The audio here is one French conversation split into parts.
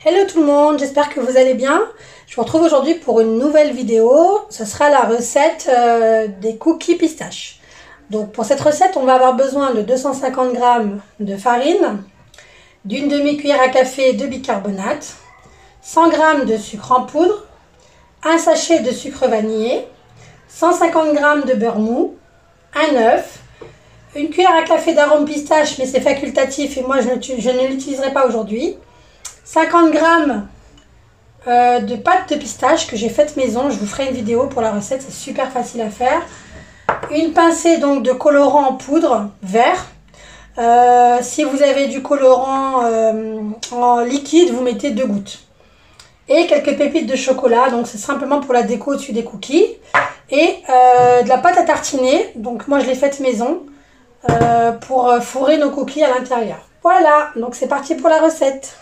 Hello tout le monde, j'espère que vous allez bien. Je vous retrouve aujourd'hui pour une nouvelle vidéo. Ce sera la recette des cookies pistaches. Donc pour cette recette, on va avoir besoin de 250 g de farine, d'une demi-cuillère à café de bicarbonate, 100 g de sucre en poudre, un sachet de sucre vanillé, 150 g de beurre mou, un œuf, une cuillère à café d'arôme pistache, mais c'est facultatif et moi je ne l'utiliserai pas aujourd'hui. 50 g de pâte de pistache que j'ai faite maison. Je vous ferai une vidéo pour la recette, c'est super facile à faire. Une pincée donc de colorant en poudre vert. Si vous avez du colorant en liquide, vous mettez 2 gouttes. Et quelques pépites de chocolat, donc c'est simplement pour la déco au-dessus des cookies. Et de la pâte à tartiner, donc moi je l'ai faite maison, pour fourrer nos cookies à l'intérieur. Voilà, donc c'est parti pour la recette.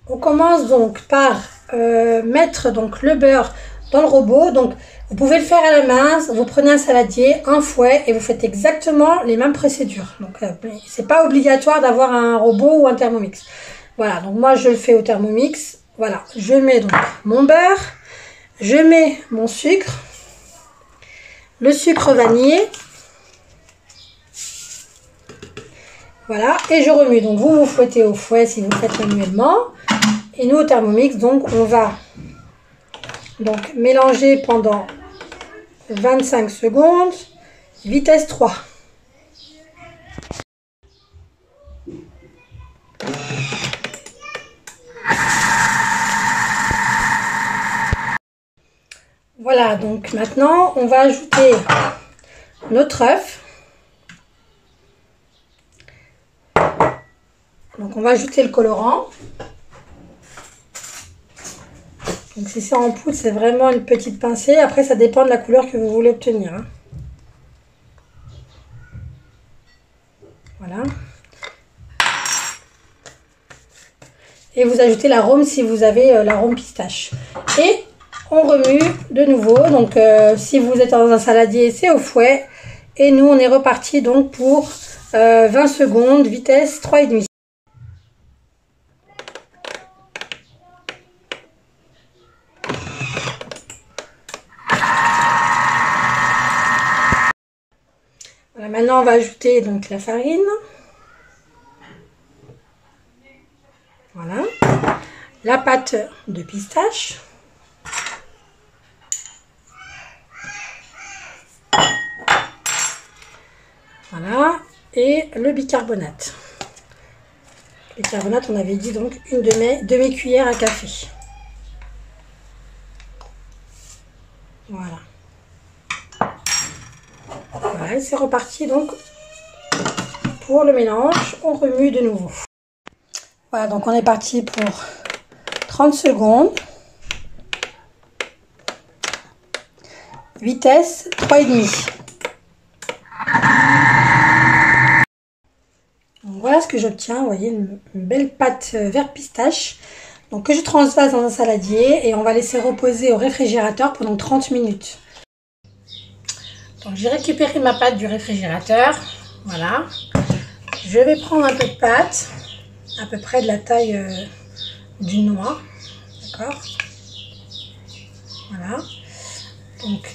On commence donc par mettre donc le beurre dans le robot. Donc vous pouvez le faire à la main, vous prenez un saladier, un fouet et vous faites exactement les mêmes procédures. Donc c'est pas obligatoire d'avoir un robot ou un Thermomix. Voilà, donc moi je le fais au Thermomix. Voilà, je mets donc mon beurre, je mets mon sucre, le sucre vanillé. Voilà, et je remue. Donc vous fouettez au fouet si vous le faites manuellement. Et nous au Thermomix, donc on va donc mélanger pendant 25 secondes, vitesse 3. Voilà, donc maintenant on va ajouter notre œuf. Donc on va ajouter le colorant. Donc si c'est en poudre, c'est vraiment une petite pincée. Après, ça dépend de la couleur que vous voulez obtenir. Voilà. Et vous ajoutez l'arôme si vous avez l'arôme pistache. Et on remue de nouveau. Donc si vous êtes dans un saladier, c'est au fouet. Et nous, on est reparti donc pour 20 secondes, vitesse 3,5. Voilà, maintenant on va ajouter donc la farine. Voilà. La pâte de pistache. Voilà. Et le bicarbonate. Le bicarbonate, on avait dit donc une demi-cuillère à café. Voilà. Voilà, c'est reparti donc pour le mélange. On remue de nouveau. Voilà, donc on est parti pour 30 secondes. Vitesse 3,5. Voilà ce que j'obtiens. Vous voyez, une belle pâte vert pistache. Donc que je transvase dans un saladier et on va laisser reposer au réfrigérateur pendant 30 minutes. Donc j'ai récupéré ma pâte du réfrigérateur. Voilà. Je vais prendre un peu de pâte, à peu près de la taille d'une noix. D'accord. Voilà. Donc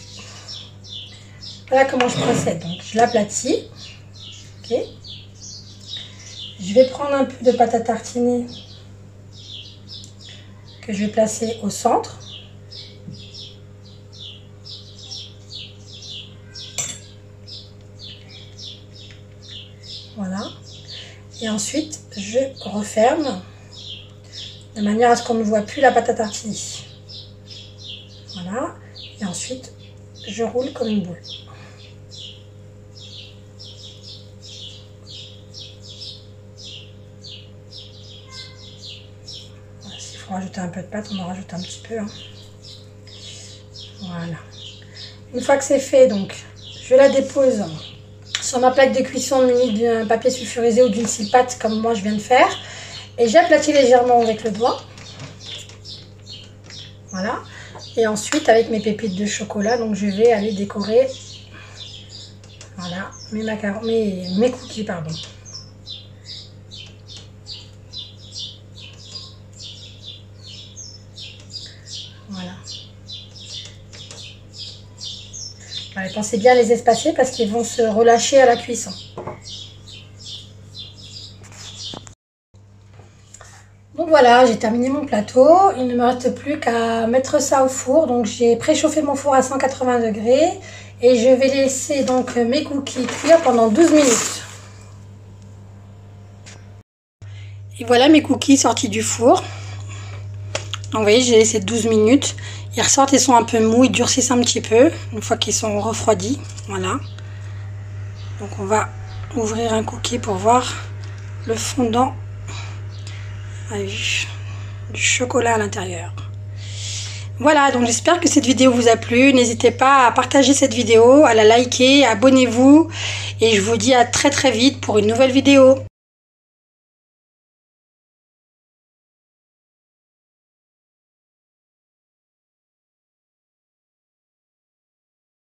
voilà comment je procède. Donc je l'aplatis. Ok. Je vais prendre un peu de pâte à tartiner que je vais placer au centre. Voilà. Et ensuite, je referme de manière à ce qu'on ne voit plus la pâte à tartiner. Voilà. Et ensuite, je roule comme une boule. Voilà, s'il faut rajouter un peu de pâte, on en rajoute un petit peu. Hein. Voilà. Une fois que c'est fait, donc, je la dépose sur ma plaque de cuisson munie d'un papier sulfurisé ou d'une scie pâte comme moi je viens de faire. Et j'aplatis légèrement avec le doigt. Voilà. Et ensuite avec mes pépites de chocolat, donc je vais aller décorer voilà, mes cookies, pardon. Voilà. Allez, pensez bien à les espacer parce qu'ils vont se relâcher à la cuisson. Donc voilà, j'ai terminé mon plateau. Il ne me reste plus qu'à mettre ça au four. Donc j'ai préchauffé mon four à 180 degrés et je vais laisser donc mes cookies cuire pendant 12 minutes. Et voilà mes cookies sortis du four. Donc vous voyez, j'ai laissé 12 minutes. Ils ressortent, ils sont un peu mous, ils durcissent un petit peu une fois qu'ils sont refroidis. Voilà. Donc on va ouvrir un cookie pour voir le fondant avec du chocolat à l'intérieur. Voilà, donc j'espère que cette vidéo vous a plu. N'hésitez pas à partager cette vidéo, à la liker, abonnez-vous. Et je vous dis à très vite pour une nouvelle vidéo.